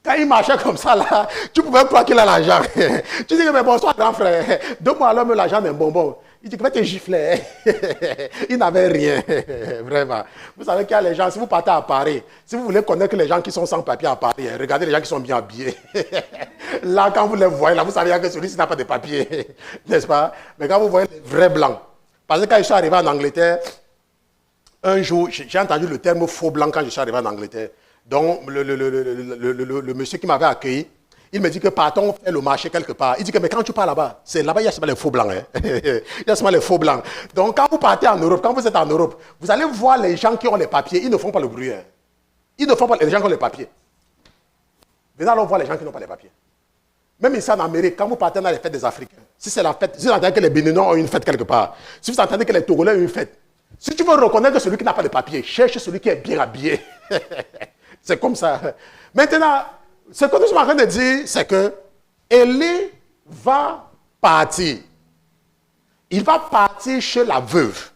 Quand il marchait comme ça, là, tu pouvais croire qu'il a l'argent. Tu dis que, mais bonsoir, grand frère. Donne-moi alors même l'argent d'un bonbon. Il dit que va te gifler. Il n'avait rien. Vraiment. Vous savez qu'il y a les gens, si vous partez à Paris, si vous voulez connaître les gens qui sont sans papier à Paris, regardez les gens qui sont bien habillés. Là, quand vous les voyez, là, vous savez que celui-ci n'a pas de papier. N'est-ce pas? Mais quand vous voyez les vrais blancs. Parce que quand je suis arrivé en Angleterre, un jour, j'ai entendu le terme faux blanc quand je suis arrivé en Angleterre. Donc, le monsieur qui m'avait accueilli, il me dit que partons faire le marché quelque part. Il dit que, mais quand tu pars là-bas, c'est là-bas, il y a seulement les faux blancs. Hein. Il y a seulement les faux blancs. Donc, quand vous partez en Europe, quand vous êtes en Europe, vous allez voir les gens qui ont les papiers, ils ne font pas le bruit. Hein. Ils ne font pas les gens qui ont les papiers. Venez alors voir les gens qui n'ont pas les papiers. Même ici en Amérique, quand vous partez dans les fêtes des Africains, si c'est la fête, si vous entendez que les Béninois ont une fête quelque part, si vous entendez que les Togolais ont une fête, si tu veux reconnaître celui qui n'a pas de papier, cherche celui qui est bien habillé. C'est comme ça. Maintenant, ce que nous sommes en train de dire, c'est que Élie va partir. Il va partir chez la veuve.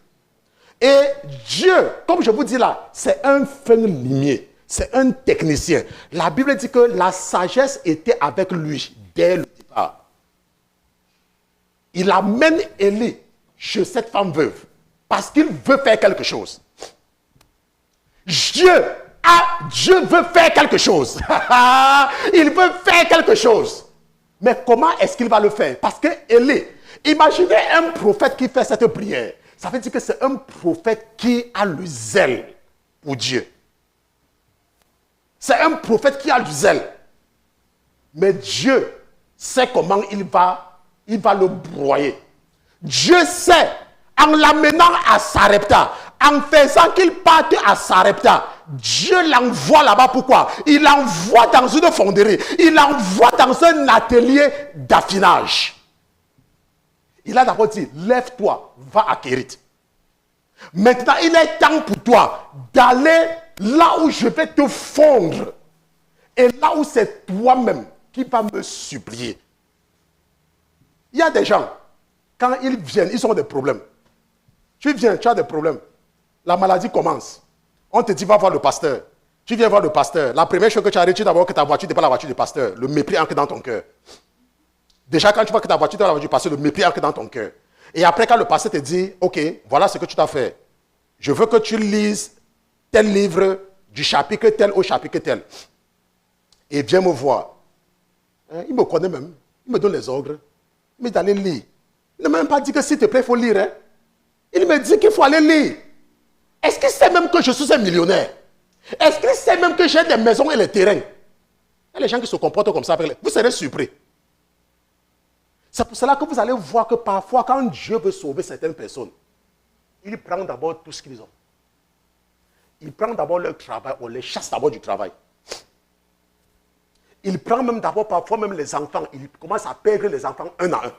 Et Dieu, comme je vous dis là, c'est un fin limier. C'est un technicien. La Bible dit que la sagesse était avec lui dès le départ. Il amène Élie chez cette femme veuve parce qu'il veut faire quelque chose. Dieu veut faire quelque chose. Il veut faire quelque chose. Mais comment est-ce qu'il va le faire? Parce que Élie, imaginez un prophète qui fait cette prière. Ça veut dire que c'est un prophète qui a le zèle pour Dieu. C'est un prophète qui a du zèle. Mais Dieu sait comment il va le broyer. Dieu sait, en l'amenant à Sarepta, en faisant qu'il parte à Sarepta, Dieu l'envoie là-bas. Pourquoi? Il l'envoie dans une fonderie. Il l'envoie dans un atelier d'affinage. Il a d'abord dit, lève-toi, va à Kérit. Maintenant, il est temps pour toi d'aller là où je vais te fondre. Et là où c'est toi-même qui vas me supplier. Il y a des gens, quand ils viennent, ils ont des problèmes. Tu viens, tu as des problèmes. La maladie commence. On te dit, va voir le pasteur. Tu viens voir le pasteur. La première chose que tu as tu d'abord que ta voiture n'est pas la voiture du pasteur. Le mépris entre dans ton cœur. Déjà, quand tu vois que ta voiture n'est pas la voiture du pasteur, le mépris entre dans ton cœur. Et après, quand le pasteur te dit, ok, voilà ce que tu dois faire. Je veux que tu lises tel livre du chapitre tel au chapitre tel. Et viens me voir. Il me connaît même. Il me donne les ordres. Il me dit d'aller lire. Il ne m'a même pas dit que s'il te plaît, il faut lire. Hein? Il me dit qu'il faut aller lire. Est-ce qu'il sait même que je suis un millionnaire? Est-ce qu'il sait même que j'ai des maisons et les terrains? Il y a les gens qui se comportent comme ça. Vous serez surpris. C'est pour cela que vous allez voir que parfois, quand Dieu veut sauver certaines personnes, il prend d'abord tout ce qu'ils ont. Il prend d'abord leur travail, on les chasse d'abord du travail. Il prend même d'abord, parfois même les enfants, il commence à perdre les enfants un à un.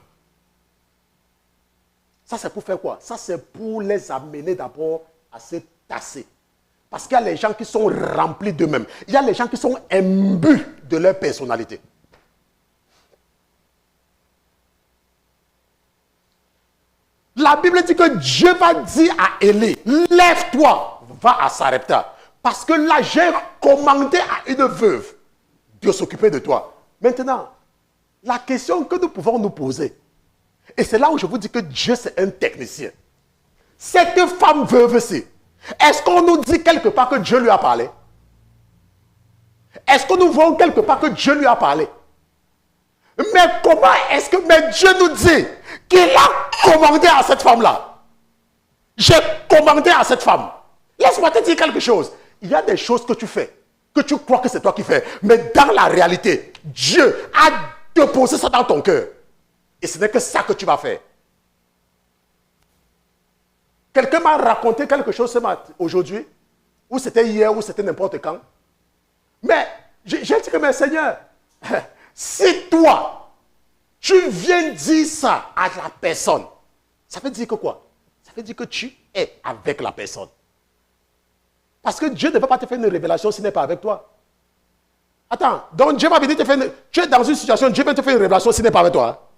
Ça, c'est pour faire quoi? Ça, c'est pour les amener d'abord à se tasser. Parce qu'il y a les gens qui sont remplis d'eux-mêmes. Il y a les gens qui sont imbus de leur personnalité. La Bible dit que Dieu va dire à Élie, lève-toi, va à Sarepta. Parce que là, j'ai commandé à une veuve de s'occuper de toi. Maintenant, la question que nous pouvons nous poser, et c'est là où je vous dis que Dieu c'est un technicien. Cette femme veuve-ci, est-ce qu'on nous dit quelque part que Dieu lui a parlé? Est-ce que nous voyons quelque part que Dieu lui a parlé? Mais comment est-ce que Dieu nous dit qu'il a commandé à cette femme-là? J'ai commandé à cette femme. Laisse-moi te dire quelque chose. Il y a des choses que tu fais, que tu crois que c'est toi qui fais. Mais dans la réalité, Dieu a déposé ça dans ton cœur. Et ce n'est que ça que tu vas faire. Quelqu'un m'a raconté quelque chose ce matin, aujourd'hui, ou c'était hier, ou c'était n'importe quand. Mais j'ai dit que, mais Seigneur, si toi, tu viens dire ça à la personne, ça veut dire que quoi? Ça veut dire que tu es avec la personne. Parce que Dieu ne peut pas te faire une révélation s'il n'est pas avec toi. Attends, donc Dieu va venir te faire tu es dans une situation, Dieu vient te faire une révélation, ce n'est pas avec toi.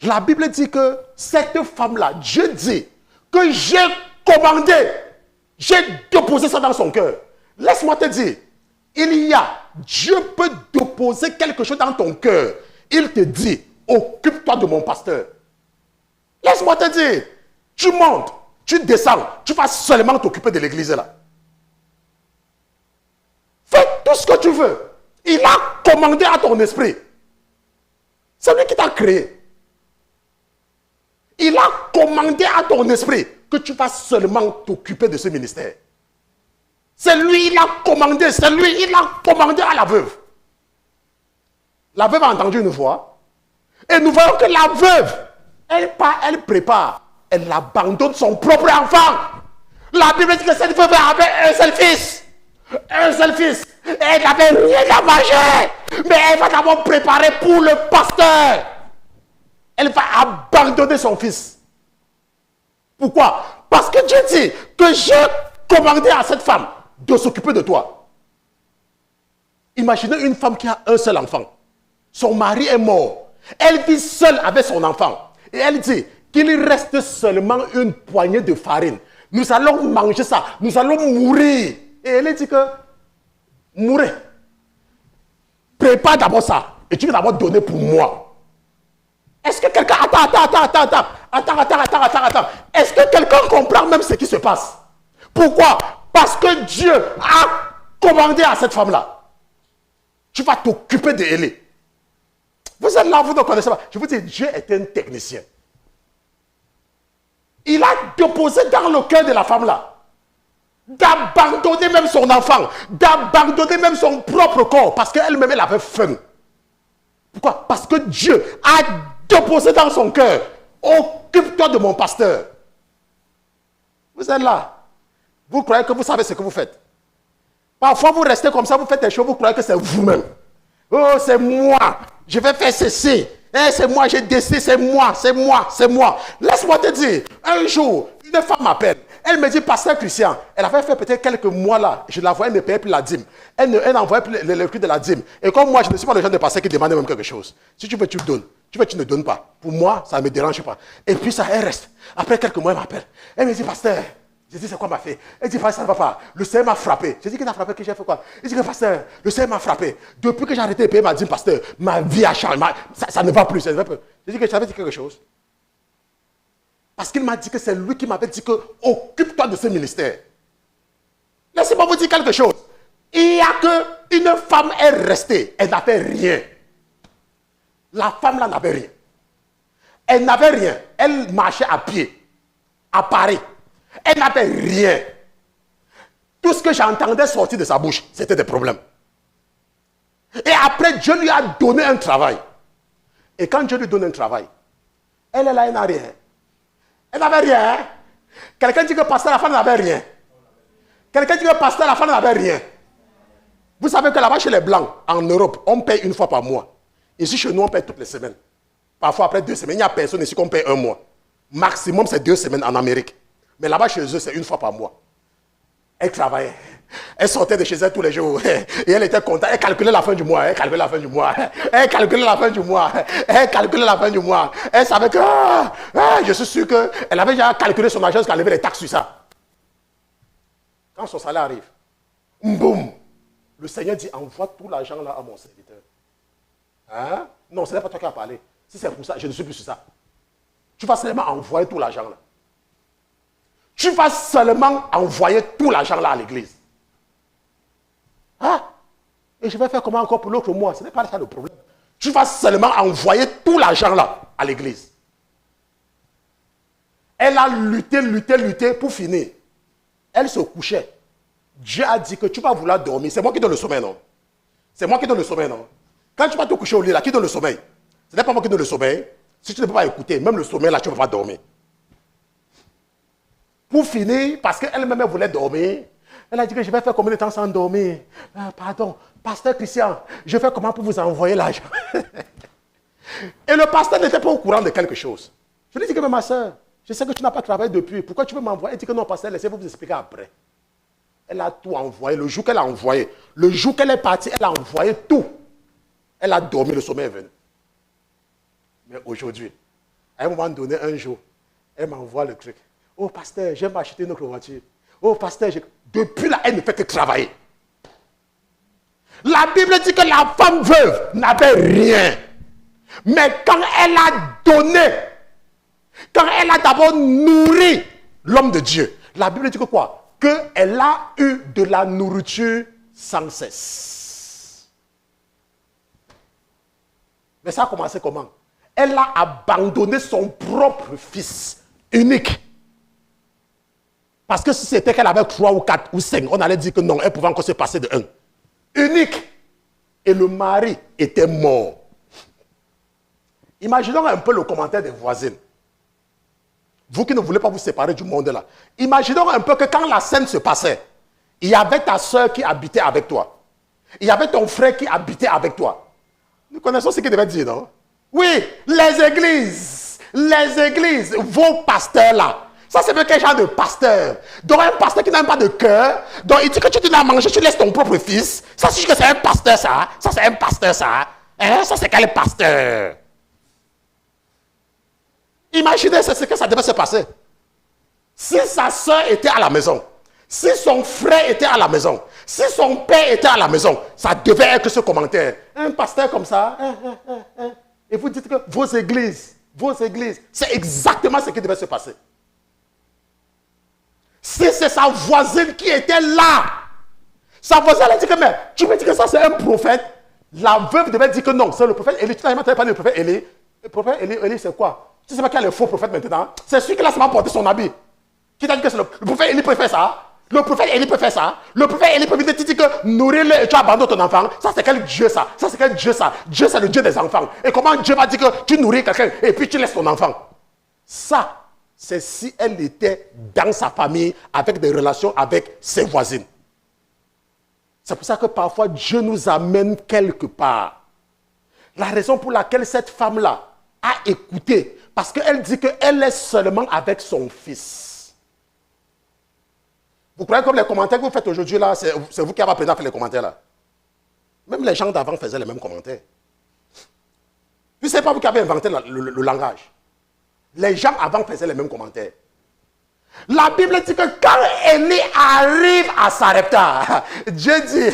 La Bible dit que cette femme-là, Dieu dit que j'ai commandé, j'ai déposé ça dans son cœur. Laisse-moi te dire, Dieu peut déposer quelque chose dans ton cœur. Il te dit, occupe-toi de mon pasteur. Laisse-moi te dire, tu montes, tu descends, tu vas seulement t'occuper de l'église là. Fais tout ce que tu veux. Il a commandé à ton esprit. C'est lui qui t'a créé. Il a commandé à ton esprit que tu vas seulement t'occuper de ce ministère. C'est lui, il a commandé, c'est lui, il a commandé à la veuve. La veuve a entendu une voix. Et nous voyons que la veuve, elle prépare, elle abandonne son propre enfant. La Bible dit que cette veuve avait un seul fils. Un seul fils. Elle n'avait rien à manger. Mais elle va d'abord préparer pour le pasteur. Elle va abandonner son fils. Pourquoi? Parce que Dieu dit que j'ai commandé à cette femme de s'occuper de toi. Imaginez une femme qui a un seul enfant. Son mari est mort. Elle vit seule avec son enfant. Et elle dit qu'il reste seulement une poignée de farine. Nous allons manger ça. Nous allons mourir. Et elle dit que, mourez. Prépare d'abord ça. Et tu vas d'abord donner pour moi. Est-ce que quelqu'un... Attends. Est-ce que quelqu'un comprend même ce qui se passe? Pourquoi? Parce que Dieu a commandé à cette femme-là. Tu vas t'occuper d'elle. Vous êtes là, vous ne connaissez pas. Je vous dis, Dieu est un technicien. Il a déposé dans le cœur de la femme-là d'abandonner même son enfant, d'abandonner même son propre corps, parce qu'elle-même, elle avait faim. Pourquoi? Parce que Dieu a déposé dans son cœur, occupe-toi de mon pasteur. Vous êtes là. Vous croyez que vous savez ce que vous faites. Parfois, vous restez comme ça, vous faites des choses, vous croyez que c'est vous-même. Oh, c'est moi. Je vais faire ceci. C'est moi, j'ai décidé, c'est moi. Laisse-moi te dire, un jour, une femme m'appelle. Elle me dit, pasteur Christian, elle avait fait peut-être quelques mois là. Je la voyais, elle ne payait plus la dîme. Elle n'envoyait plus le prix de la dîme. Et comme moi, je ne suis pas le genre de pasteur qui demande même quelque chose. Si tu veux, tu donnes. Tu veux, tu ne donnes pas. Pour moi, ça ne me dérange pas. Et puis ça, elle reste. Après quelques mois, elle m'appelle. Elle me dit, pasteur, je dis, c'est quoi ma fille? Elle dit, pasteur, ça ne va pas. Le Seigneur m'a frappé. Je dis, qu'il t'a frappé, que j'ai fait quoi? Il dit, pasteur, le Seigneur m'a frappé. Depuis que j'ai arrêté de payer ma dîme, pasteur, ma vie a changé. Ça ne va plus. Ça ne va plus. Je dis que je t'avais dit quelque chose. Parce qu'il m'a dit que c'est lui qui m'avait dit que occupe-toi de ce ministère. Laissez-moi vous dire quelque chose. Il y a qu'une femme est restée. Elle n'avait rien. La femme là n'avait rien. Elle n'avait rien. Elle marchait à pied. À Paris. Elle n'avait rien. Tout ce que j'entendais sortir de sa bouche, c'était des problèmes. Et après, Dieu lui a donné un travail. Et quand Dieu lui donne un travail, elle est là, elle n'a rien. Elle n'avait rien. Quelqu'un dit que pasteur, la femme n'avait rien. Quelqu'un dit que pasteur, la femme n'avait rien. Vous savez que là-bas, chez les Blancs, en Europe, on paye une fois par mois. Ici, chez nous, on paye toutes les semaines. Parfois, après 2 semaines, il n'y a personne ici qu'on paye un mois. Maximum, c'est 2 semaines en Amérique. Mais là-bas, chez eux, c'est une fois par mois. Elle travaillait. Elle sortait de chez elle tous les jours. Et elle était contente. Elle calculait la fin du mois. Elle calculait la fin du mois. Elle savait que, je suis sûr qu'elle avait déjà calculé son argent jusqu'à lever les taxes sur ça. Quand son salaire arrive, boum, le Seigneur dit, envoie tout l'argent là à mon serviteur. Hein? Non, ce n'est pas toi qui as parlé. Si c'est pour ça, je ne suis plus sur ça. Tu vas seulement envoyer tout l'argent là. Tu vas seulement envoyer tout l'argent là à l'église. Ah, et je vais faire comment encore pour l'autre mois? Ce n'est pas ça le problème. Tu vas seulement envoyer tout l'argent là à l'église. Elle a lutté pour finir. Elle se couchait. Dieu a dit que tu vas vouloir dormir. C'est moi qui donne le sommeil, non? C'est moi qui donne le sommeil, non? Quand tu vas te coucher au lit là, qui donne le sommeil? Ce n'est pas moi qui donne le sommeil. Si tu ne peux pas écouter, même le sommeil là, tu ne peux pas dormir. Pour finir, parce qu'elle-même voulait dormir, elle a dit que je vais faire combien de temps sans dormir? Pardon, pasteur Christian, je fais comment pour vous envoyer l'argent? Et le pasteur n'était pas au courant de quelque chose. Je lui ai dit que ma soeur, je sais que tu n'as pas travaillé depuis. Pourquoi tu veux m'envoyer? Elle dit que non, pasteur, laissez-vous vous expliquer après. Elle a tout envoyé. Le jour qu'elle a envoyé, le jour qu'elle est partie, elle a envoyé tout. Elle a dormi, le sommeil est venu. Mais aujourd'hui, à un moment donné, un jour, elle m'envoie le truc. Oh, pasteur, j'aime acheter une autre voiture. Oh, pasteur, depuis là, elle ne fait que travailler. La Bible dit que la femme veuve n'avait rien. Mais quand elle a donné, quand elle a d'abord nourri l'homme de Dieu, la Bible dit que quoi? Qu'elle a eu de la nourriture sans cesse. Mais ça a commencé comment? Elle a abandonné son propre fils unique. Parce que si c'était qu'elle avait 3 ou 4 ou 5, on allait dire que non, elle pouvait encore se passer de 1. Unique. Et le mari était mort. Imaginons un peu le commentaire des voisines. Vous qui ne voulez pas vous séparer du monde là. Imaginons un peu que quand la scène se passait, il y avait ta soeur qui habitait avec toi. Il y avait ton frère qui habitait avec toi. Nous connaissons ce qu'il devait dire, non? Oui, les églises, vos pasteurs là. Ça, c'est quel genre de pasteur? Donc, un pasteur qui n'a pas de cœur. Donc, il dit que tu n'as mangé, tu laisses ton propre fils. Ça, c'est que c'est un pasteur, ça. Ça, c'est un pasteur, ça. Hein? Ça, c'est quel pasteur? Imaginez ce que ça devait se passer. Si sa soeur était à la maison, si son frère était à la maison, si son père était à la maison, ça devait être ce commentaire. Un pasteur comme ça, et vous dites que vos églises, c'est exactement ce qui devait se passer. Si c'est sa voisine qui était là, sa voisine elle a dit que mais tu me dis que ça c'est un prophète, la veuve devait dire que non, c'est le prophète Élie. Tu n'as jamais entendu parler du prophète Élie. Le prophète Élie c'est quoi? Tu ne sais pas quel est le faux prophète maintenant? C'est celui qui a seulement porté son habit. Qui t'a dit que c'est le prophète Élie peut faire ça? Le prophète Élie peut faire ça? Le prophète Élie peut venir te dire que nourrir-le et tu abandonnes ton enfant. Ça c'est quel Dieu ça? Ça c'est quel Dieu ça? Dieu c'est le Dieu des enfants. Et comment Dieu va dire que tu nourris quelqu'un et puis tu laisses ton enfant? Ça, c'est si elle était dans sa famille avec des relations avec ses voisines. C'est pour ça que parfois Dieu nous amène quelque part. La raison pour laquelle cette femme-là a écouté, parce qu'elle dit qu'elle est seulement avec son fils. Vous croyez comme les commentaires que vous faites aujourd'hui là, c'est vous qui avez appris à faire les commentaires là? Même les gens d'avant faisaient les mêmes commentaires. Puis ce n'est pas vous qui avez inventé le langage. Les gens avant faisaient les mêmes commentaires. La Bible dit que quand Élie arrive à Sarepta, Dieu dit,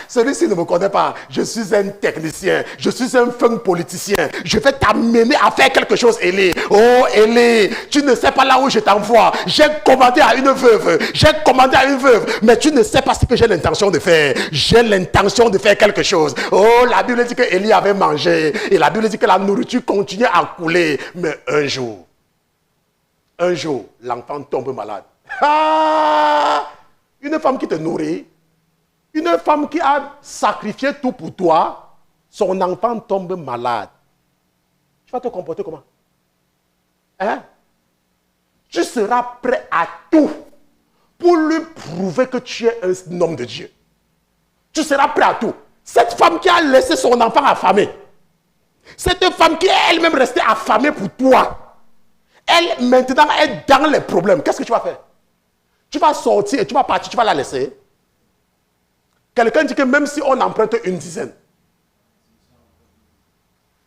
celui-ci ne me connaît pas, je suis un technicien, je suis un fin politicien, je vais t'amener à faire quelque chose, Élie. Oh Élie, tu ne sais pas là où je t'envoie, j'ai commandé à une veuve, mais tu ne sais pas ce que j'ai l'intention de faire. J'ai l'intention de faire quelque chose. Oh, la Bible dit que Élie avait mangé, et la Bible dit que la nourriture continuait à couler, mais un jour, l'enfant tombe malade. Une femme qui te nourrit, une femme qui a sacrifié tout pour toi, son enfant tombe malade. Tu vas te comporter comment? Hein? Tu seras prêt à tout pour lui prouver que tu es un homme de Dieu. Tu seras prêt à tout. Cette femme qui a laissé son enfant affamé, cette femme qui est elle-même restée affamée pour toi, elle, maintenant, est dans les problèmes. Qu'est-ce que tu vas faire? Tu vas sortir et tu vas partir, tu vas la laisser. Quelqu'un dit que même si on emprunte une dizaine,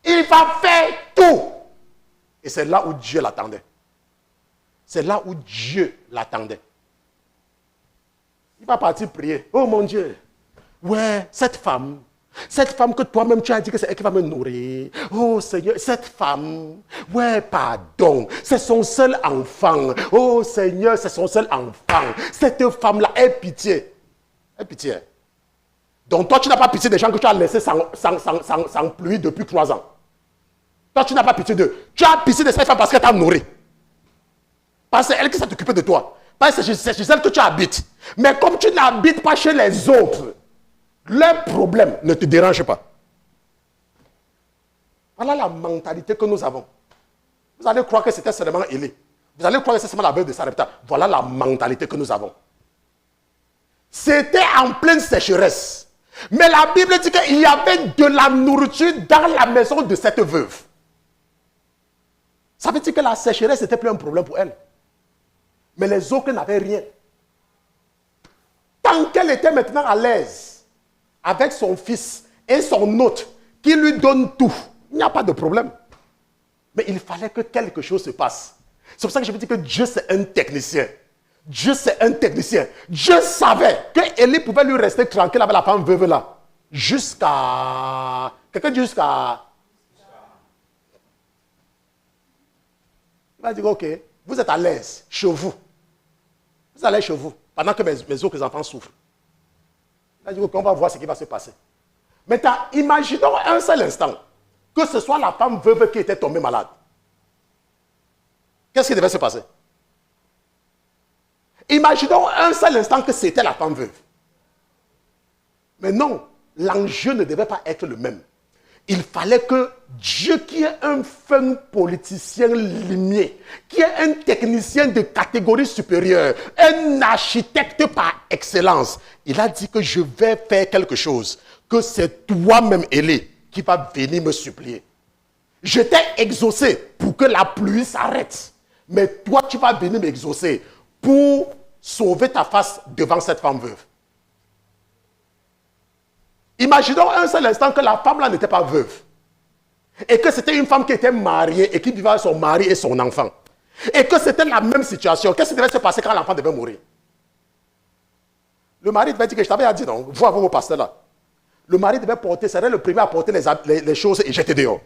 il va faire tout. Et c'est là où Dieu l'attendait. C'est là où Dieu l'attendait. Il va partir prier. Oh mon Dieu. Ouais, cette femme que toi-même tu as dit que c'est elle qui va me nourrir. Oh Seigneur, cette femme, ouais, pardon, c'est son seul enfant. Oh Seigneur, c'est son seul enfant. Cette femme-là, aie pitié. Aie pitié. Donc toi, tu n'as pas pitié des gens que tu as laissés sans pluie depuis 3 ans. Toi, tu n'as pas pitié d'eux. Tu as pitié de cette femme parce qu'elle t'a nourri. Parce que c'est elle qui s'est occupée de toi. Parce que c'est chez elle que tu habites. Mais comme tu n'habites pas chez les autres, leurs problèmes ne te dérangent pas. Voilà la mentalité que nous avons. Vous allez croire que c'était seulement Élie. Vous allez croire que c'est seulement la veuve de Sarepta. Voilà la mentalité que nous avons. C'était en pleine sécheresse. Mais la Bible dit qu'il y avait de la nourriture dans la maison de cette veuve. Ça veut dire que la sécheresse n'était plus un problème pour elle. Mais les autres n'avaient rien. Tant qu'elle était maintenant à l'aise avec son fils et son hôte, qui lui donne tout, il n'y a pas de problème. Mais il fallait que quelque chose se passe. C'est pour ça que je vous dis que Dieu, c'est un technicien. Dieu, c'est un technicien. Dieu savait que Élie pouvait lui rester tranquille avec la femme veuve là. Jusqu'à... Quelqu'un dit jusqu'à... Il va dire, ok, vous êtes à l'aise chez vous. Vous allez chez vous, pendant que mes autres enfants souffrent. Il va dire, ok, on va voir ce qui va se passer. Maintenant, imaginons un seul instant que ce soit la femme veuve qui était tombée malade. Qu'est-ce qui devait se passer? Imaginons un seul instant que c'était la femme veuve. Mais non, l'enjeu ne devait pas être le même. Il fallait que Dieu, qui est un fin politicien limier, qui est un technicien de catégorie supérieure, un architecte par excellence, il a dit que je vais faire quelque chose, que c'est toi-même, Élie, qui va venir me supplier. Je t'ai exaucé pour que la pluie s'arrête. Mais toi, tu vas venir m'exaucer pour sauver ta face devant cette femme veuve. Imaginons un seul instant que la femme là n'était pas veuve. Et que c'était une femme qui était mariée et qui vivait avec son mari et son enfant. Et que c'était la même situation. Qu'est-ce qui devait se passer quand l'enfant devait mourir? Le mari devait dire que je t'avais dit non, vous avez vos pasteurs là. Le mari devait porter, serait le premier à porter les choses et jeter dehors.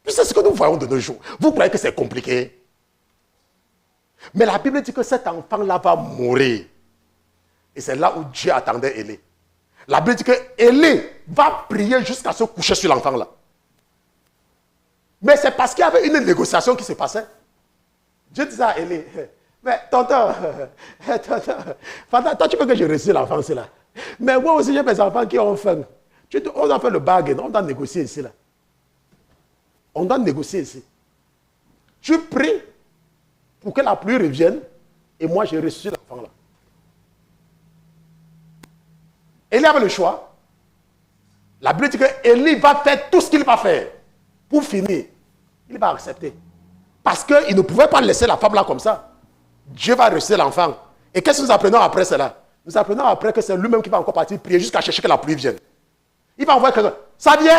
Puis c'est ce que nous voyons de nos jours. Vous croyez que c'est compliqué? Mais la Bible dit que cet enfant-là va mourir. Et c'est là où Dieu attendait Élie. La Bible dit que Élie va prier jusqu'à se coucher sur l'enfant-là. Mais c'est parce qu'il y avait une négociation qui se passait. Dieu disait à Élie, mais tonton, toi tu veux que je reçoive l'enfant là. Mais moi aussi j'ai mes enfants qui ont faim. On doit faire le bargain, on doit négocier ici là. On doit négocier ici. Tu pries pour que la pluie revienne et moi je reçois l'enfant là. Élie avait le choix. La Bible dit que Élie va faire tout ce qu'il va faire. Pour finir, il va accepter. Parce qu'il ne pouvait pas laisser la femme là comme ça. Dieu va recevoir l'enfant. Et qu'est-ce que nous apprenons après cela? Nous apprenons après que c'est lui-même qui va encore partir prier jusqu'à chercher que la pluie vienne. Il va envoyer quelqu'un. Ça vient!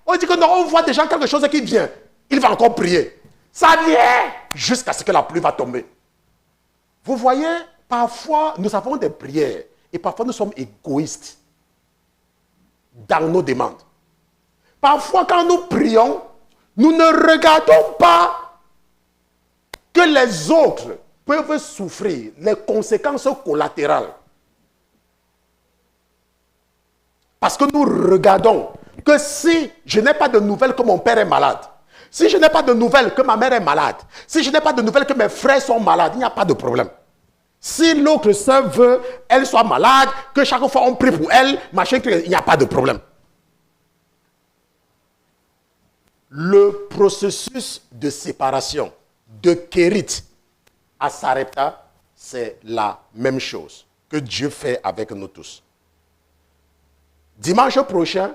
On dit que non, on voit déjà quelque chose qui vient. Il va encore prier. Ça vient! Jusqu'à ce que la pluie va tomber. Vous voyez, parfois, nous avons des prières. Et parfois, nous sommes égoïstes dans nos demandes. Parfois, quand nous prions, nous ne regardons pas que les autres peuvent souffrir les conséquences collatérales. Parce que nous regardons que si je n'ai pas de nouvelles que mon père est malade, si je n'ai pas de nouvelles que ma mère est malade, si je n'ai pas de nouvelles que mes frères sont malades, il n'y a pas de problème. Si l'autre sœur veut, elle soit malade, que chaque fois on prie pour elle, machin, il n'y a pas de problème. Le processus de séparation de Kérit à Sarepta, c'est la même chose que Dieu fait avec nous tous. Dimanche prochain,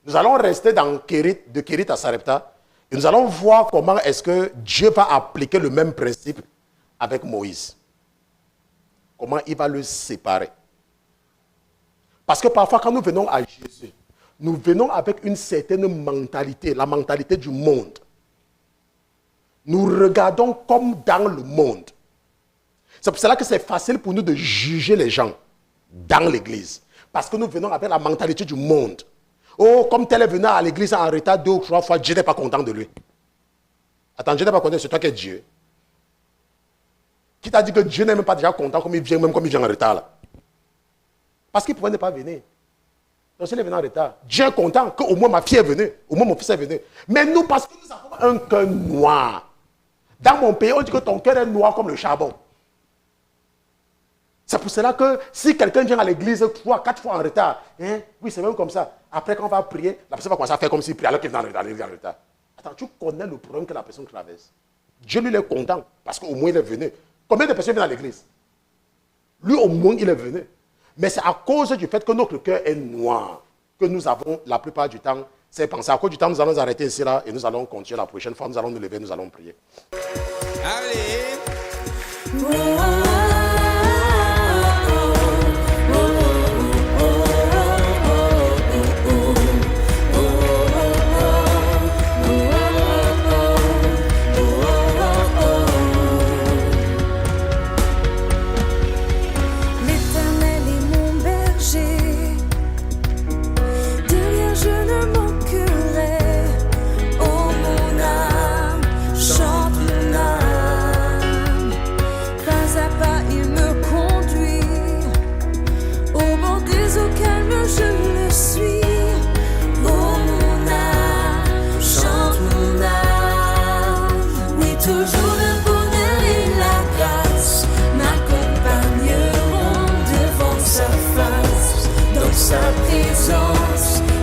nous allons rester dans Kérit, de Kérit à Sarepta, et nous allons voir comment est-ce que Dieu va appliquer le même principe avec Moïse. Comment il va le séparer. Parce que parfois, quand nous venons à Jésus, nous venons avec une certaine mentalité, la mentalité du monde. Nous regardons comme dans le monde. C'est pour cela que c'est facile pour nous de juger les gens dans l'église. Parce que nous venons avec la mentalité du monde. Oh, comme tel est venu à l'église en retard 2 ou 3 fois, Dieu n'est pas content de lui. Attends, Dieu n'est pas content, c'est toi qui es Dieu. Qui t'a dit que Dieu n'est même pas déjà content comme il vient, même comme il vient en retard là? Parce qu'il pouvait ne pas venir. Donc s'il est venu en retard, Dieu est content qu'au moins ma fille est venue, au moins mon fils est venu. Mais nous, parce que nous avons un cœur noir. Dans mon pays, on dit que ton cœur est noir comme le charbon. C'est pour cela que si quelqu'un vient à l'église 3, 4 fois en retard, hein, oui, c'est même comme ça. Après, quand on va prier, la personne va commencer à faire comme s'il priait alors qu'il est en retard. Attends, tu connais le problème que la personne traverse. Dieu, lui, il est content parce qu'au moins il est venu. Combien de personnes viennent à l'église? Lui, au moins, il est venu. Mais c'est à cause du fait que notre cœur est noir que nous avons, la plupart du temps, ces pensées. À cause du temps, nous allons nous arrêter ici, là, et nous allons continuer la prochaine fois. Nous allons nous lever, nous allons prier. Allez!
sa présence.